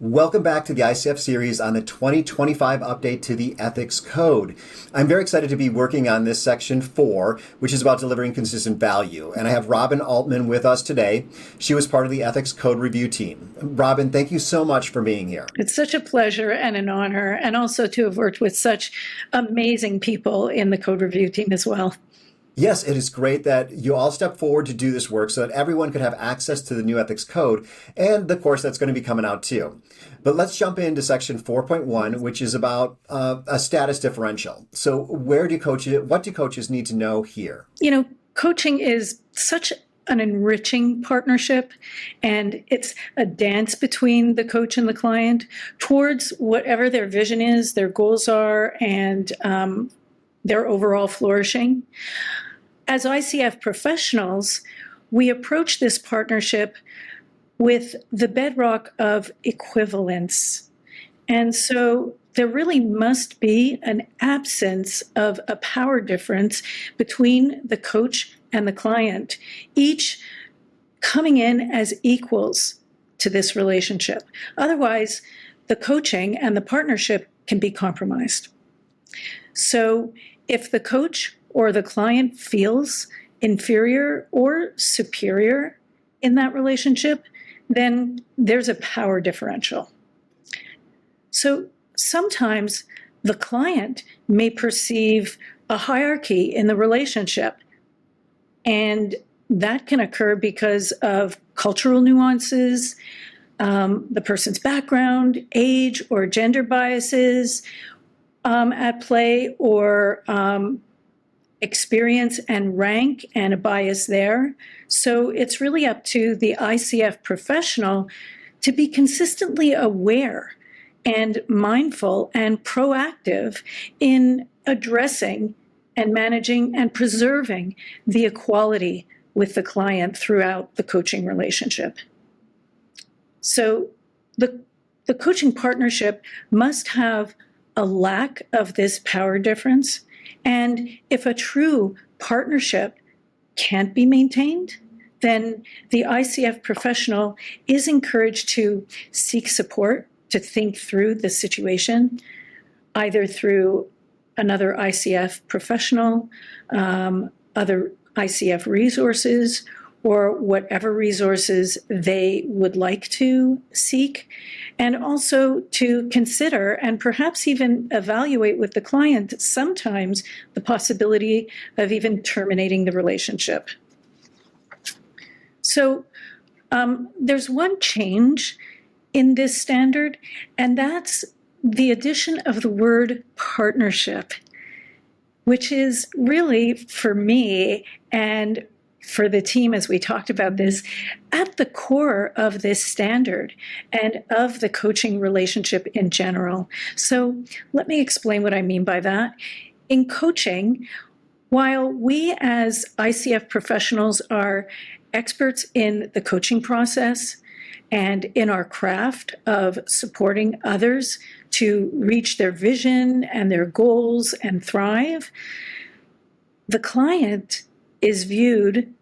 Welcome back to the ICF series on the 2025 update to the Ethics Code. I'm very excited to be working on this section 4, which is about delivering consistent value. And I have Robin Altman with us today. She was part of the Ethics Code review team. Robin, thank you so much for being here. It's such a pleasure and an honor, and also to have worked with such amazing people in the code review team as well. Yes, it is great that you all stepped forward to do this work so that everyone could have access to the new ethics code and the course that's going to be coming out too. But let's jump into section 4.1, which is about a status differential. So what do coaches need to know here? You know, coaching is such an enriching partnership, and it's a dance between the coach and the client towards whatever their vision is, their goals are, and their overall flourishing. As ICF professionals, we approach this partnership with the bedrock of equivalence. And so there really must be an absence of a power difference between the coach and the client, each coming in as equals to this relationship. Otherwise, the coaching and the partnership can be compromised. So if the coach or the client feels inferior or superior in that relationship, then there's a power differential. So sometimes the client may perceive a hierarchy in the relationship, and that can occur because of cultural nuances, the person's background, age, or gender biases at play, or experience and rank and a bias there. So it's really up to the ICF professional to be consistently aware and mindful and proactive in addressing and managing and preserving the equality with the client throughout the coaching relationship. So the coaching partnership must have a lack of this power difference. And if a true partnership can't be maintained, then the ICF professional is encouraged to seek support, to think through the situation, either through another ICF professional, other ICF resources, or whatever resources they would like to seek, and also to consider and perhaps even evaluate with the client sometimes the possibility of even terminating the relationship. So there's one change in this standard, and that's the addition of the word partnership, which is really, for me and for the team, as we talked about this, at the core of this standard and of the coaching relationship in general. So let me explain what I mean by that. In coaching, while we as ICF professionals are experts in the coaching process and in our craft of supporting others to reach their vision and their goals and thrive, the client is viewed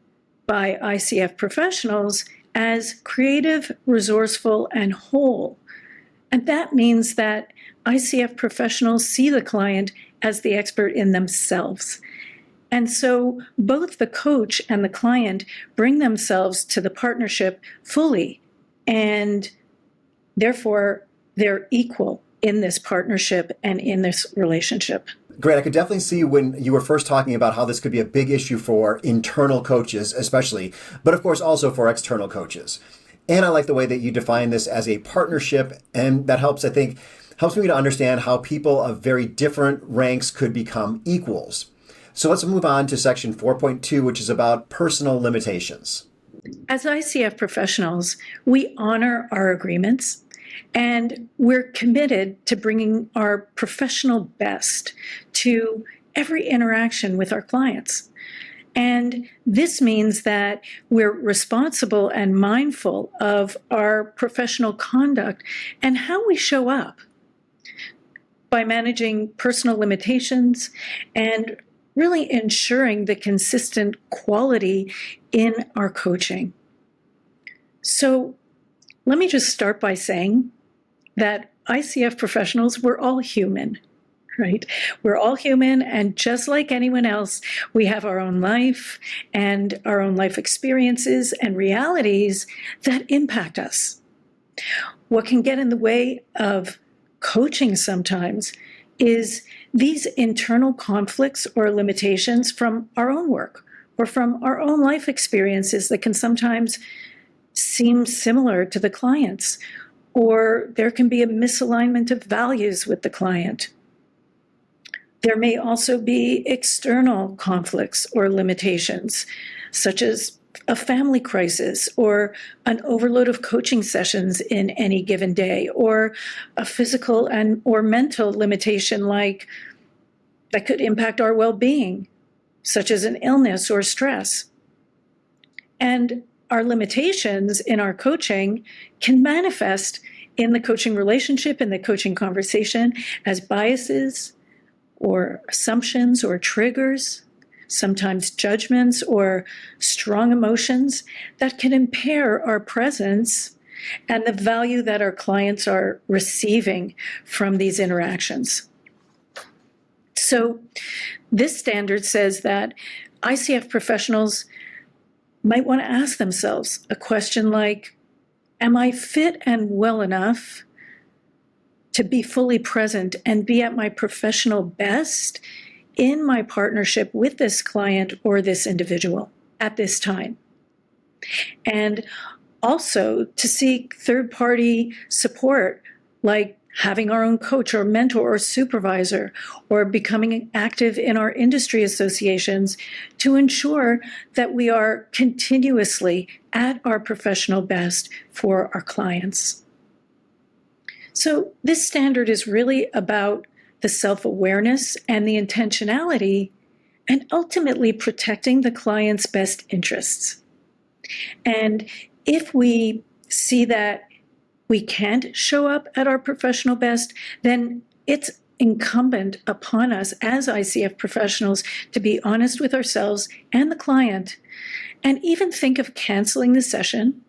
by ICF professionals as creative, resourceful, and whole. And that means that ICF professionals see the client as the expert in themselves. And so both the coach and the client bring themselves to the partnership fully, and therefore they're equal in this partnership and in this relationship. Great. I could definitely see when you were first talking about how this could be a big issue for internal coaches, especially, but of course also for external coaches. And I like the way that you define this as a partnership, and that helps me to understand how people of very different ranks could become equals. So let's move on to section 4.2, which is about personal limitations. As ICF professionals, we honor our agreements, and we're committed to bringing our professional best to every interaction with our clients. And this means that we're responsible and mindful of our professional conduct and how we show up by managing personal limitations and really ensuring the consistent quality in our coaching. So let me just start by saying that ICF professionals, we're all human, right? We're all human, and just like anyone else, we have our own life and our own life experiences and realities that impact us. What can get in the way of coaching sometimes is these internal conflicts or limitations from our own work or from our own life experiences that can sometimes seem similar to the client's, or there can be a misalignment of values with the client. There may also be external conflicts or limitations, such as a family crisis or an overload of coaching sessions in any given day, or a physical and or mental limitation like that could impact our well-being, such as an illness or stress. And our limitations in our coaching can manifest in the coaching relationship, in the coaching conversation, as biases or assumptions or triggers, sometimes judgments or strong emotions that can impair our presence and the value that our clients are receiving from these interactions. So this standard says that ICF professionals might want to ask themselves a question like, am I fit and well enough to be fully present and be at my professional best in my partnership with this client or this individual at this time? And also to seek third-party support, like having our own coach or mentor or supervisor, or becoming active in our industry associations to ensure that we are continuously at our professional best for our clients. So this standard is really about the self-awareness and the intentionality, and ultimately protecting the client's best interests. And if we see that we can't show up at our professional best, then it's incumbent upon us as ICF professionals to be honest with ourselves and the client, and even think of canceling the session,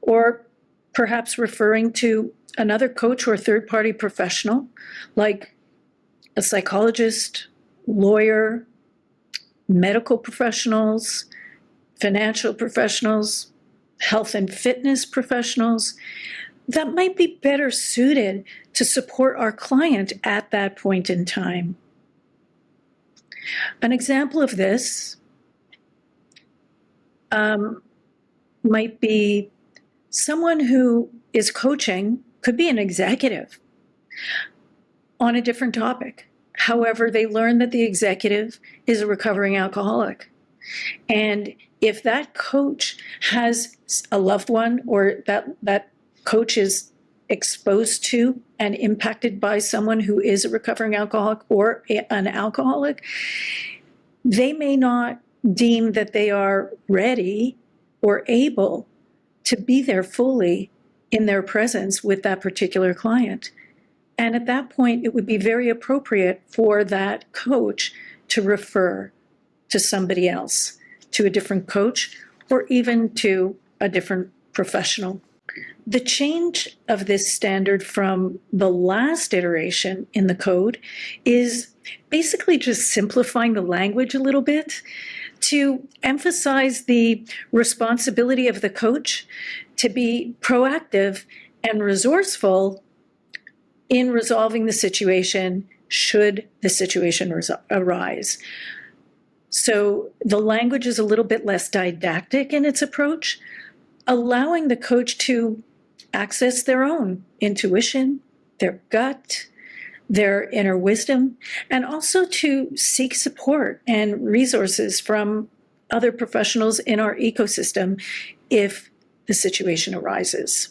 or perhaps referring to another coach or third-party professional, like a psychologist, lawyer, medical professionals, financial professionals, health and fitness professionals, that might be better suited to support our client at that point in time. An example of this might be someone who is coaching, could be an executive, on a different topic. However, they learn that the executive is a recovering alcoholic. And if that coach has a loved one, or that coach is exposed to and impacted by someone who is a recovering alcoholic or an alcoholic, they may not deem that they are ready or able to be there fully in their presence with that particular client. And at that point, it would be very appropriate for that coach to refer to somebody else, to a different coach, or even to a different professional. The change of this standard from the last iteration in the code is basically just simplifying the language a little bit to emphasize the responsibility of the coach to be proactive and resourceful in resolving the situation should the situation arise. So the language is a little bit less didactic in its approach, allowing the coach to access their own intuition, their gut, their inner wisdom, and also to seek support and resources from other professionals in our ecosystem if the situation arises.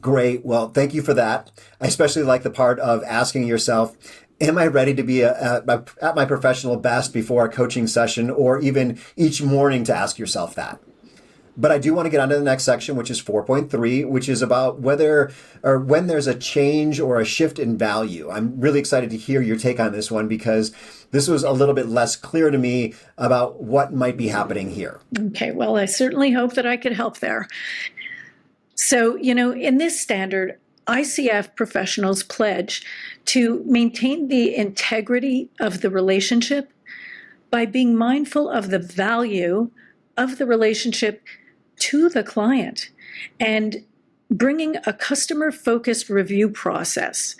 Great. Well, thank you for that. I especially like the part of asking yourself, am I ready to be at my professional best before a coaching session, or even each morning to ask yourself that? But I do want to get on to the next section, which is 4.3, which is about whether or when there's a change or a shift in value. I'm really excited to hear your take on this one, because this was a little bit less clear to me about what might be happening here. Okay, well, I certainly hope that I could help there. So, in this standard, ICF professionals pledge to maintain the integrity of the relationship by being mindful of the value of the relationship to the client and bringing a customer-focused review process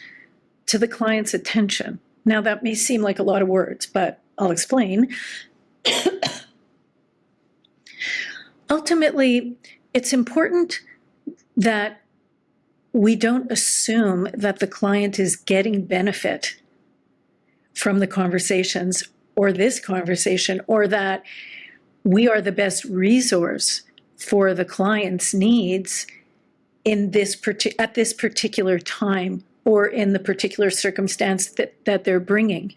to the client's attention. Now, that may seem like a lot of words, but I'll explain. Ultimately, it's important that we don't assume that the client is getting benefit from the conversations or this conversation, or that we are the best resource for the client's needs in this at this particular time or in the particular circumstance that they're bringing.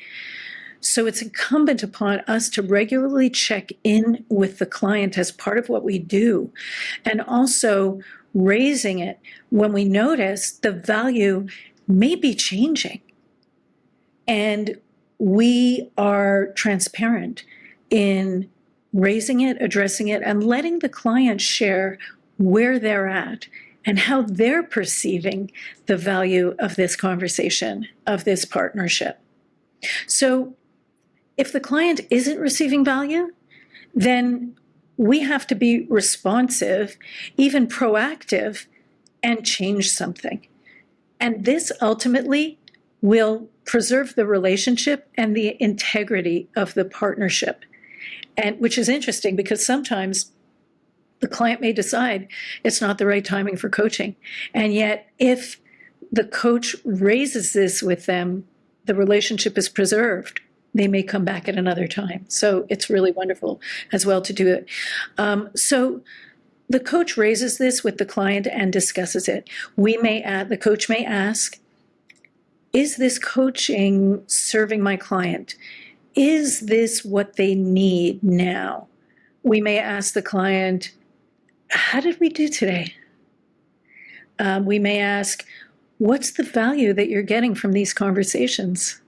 So it's incumbent upon us to regularly check in with the client as part of what we do, and also raising it when we notice the value may be changing. And we are transparent in raising it, addressing it, and letting the client share where they're at and how they're perceiving the value of this conversation, of this partnership. So if the client isn't receiving value, then we have to be responsive, even proactive, and change something. And this ultimately will preserve the relationship and the integrity of the partnership. And which is interesting because sometimes the client may decide it's not the right timing for coaching. And yet, if the coach raises this with them, the relationship is preserved. They may come back at another time. So it's really wonderful as well to do it. So the coach raises this with the client and discusses it. The coach may ask, is this coaching serving my client? Is this what they need now? We may ask the client, how did we do today? We may ask, what's the value that you're getting from these conversations?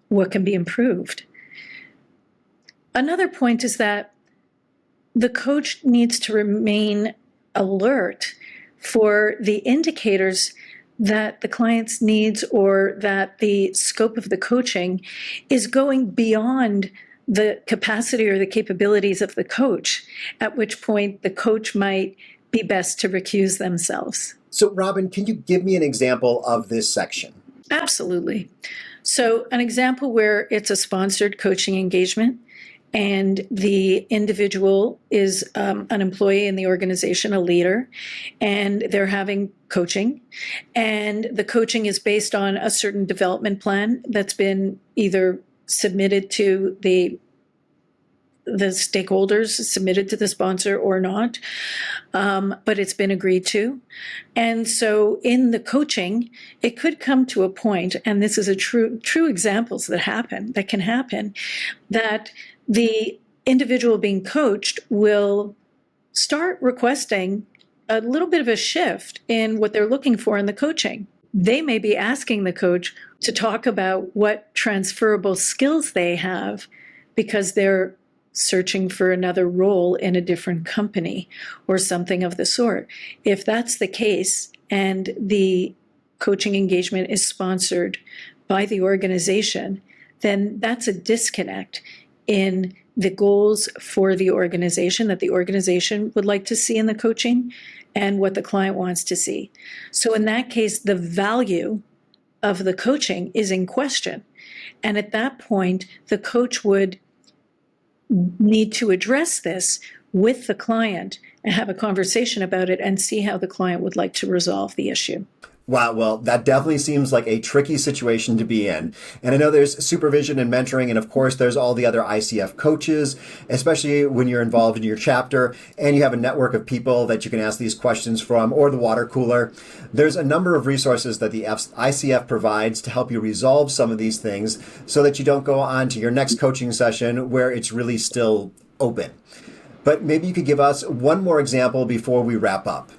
What can be improved? Another point is that the coach needs to remain alert for the indicators that the client's needs or that the scope of the coaching is going beyond the capacity or the capabilities of the coach, at which point the coach might be best to recuse themselves. So, Robin, can you give me an example of this section? Absolutely. So an example where it's a sponsored coaching engagement and the individual is an employee in the organization, a leader, and they're having coaching. And the coaching is based on a certain development plan that's been either submitted to the stakeholders, submitted to the sponsor or not, but it's been agreed to. And so in the coaching, it could come to a point, and this is a true examples that can happen, that the individual being coached will start requesting a little bit of a shift in what they're looking for in the coaching. They may be asking the coach to talk about what transferable skills they have because they're searching for another role in a different company or something of the sort. If that's the case and the coaching engagement is sponsored by the organization, then that's a disconnect in the goals for the organization that the organization would like to see in the coaching and what the client wants to see. So in that case, the value of the coaching is in question. And at that point, the coach would need to address this with the client and have a conversation about it and see how the client would like to resolve the issue. Wow, well, that definitely seems like a tricky situation to be in. And I know there's supervision and mentoring, and of course there's all the other ICF coaches, especially when you're involved in your chapter and you have a network of people that you can ask these questions from, or the water cooler. There's a number of resources that the ICF provides to help you resolve some of these things so that you don't go on to your next coaching session where it's really still open. But maybe you could give us one more example before we wrap up.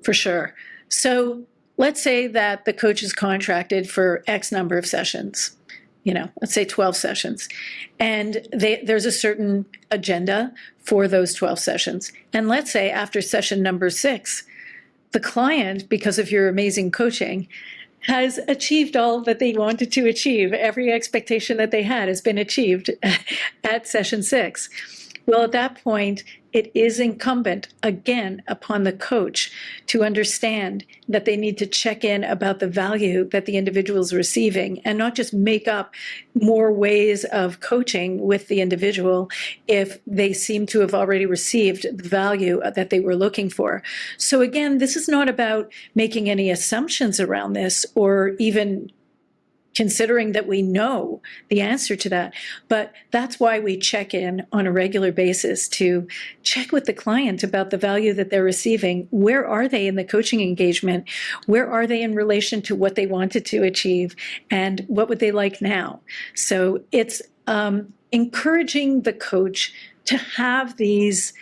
For sure. So let's say that the coach is contracted for X number of sessions, let's say 12 sessions, and there's a certain agenda for those 12 sessions. And let's say after session number 6, the client, because of your amazing coaching, has achieved all that they wanted to achieve. Every expectation that they had has been achieved at session 6. Well, at that point, it is incumbent, again, upon the coach to understand that they need to check in about the value that the individual is receiving and not just make up more ways of coaching with the individual if they seem to have already received the value that they were looking for. So again, this is not about making any assumptions around this or even considering that we know the answer to that. But that's why we check in on a regular basis to check with the client about the value that they're receiving. Where are they in the coaching engagement? Where are they in relation to what they wanted to achieve? And what would they like now? So it's encouraging the coach to have these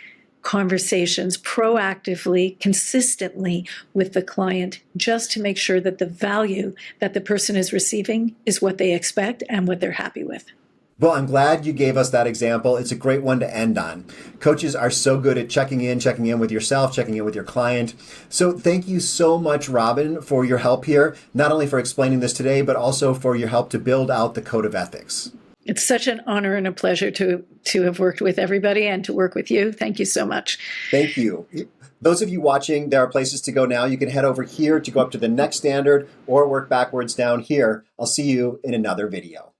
conversations proactively, consistently with the client, just to make sure that the value that the person is receiving is what they expect and what they're happy with. Well, I'm glad you gave us that example. It's a great one to end on. Coaches are so good at checking in with yourself, checking in with your client. So thank you so much, Robin, for your help here, not only for explaining this today, but also for your help to build out the Code of Ethics. It's such an honor and a pleasure to have worked with everybody and to work with you. Thank you so much. Thank you. Those of you watching, there are places to go now. You can head over here to go up to the next standard or work backwards down here. I'll see you in another video.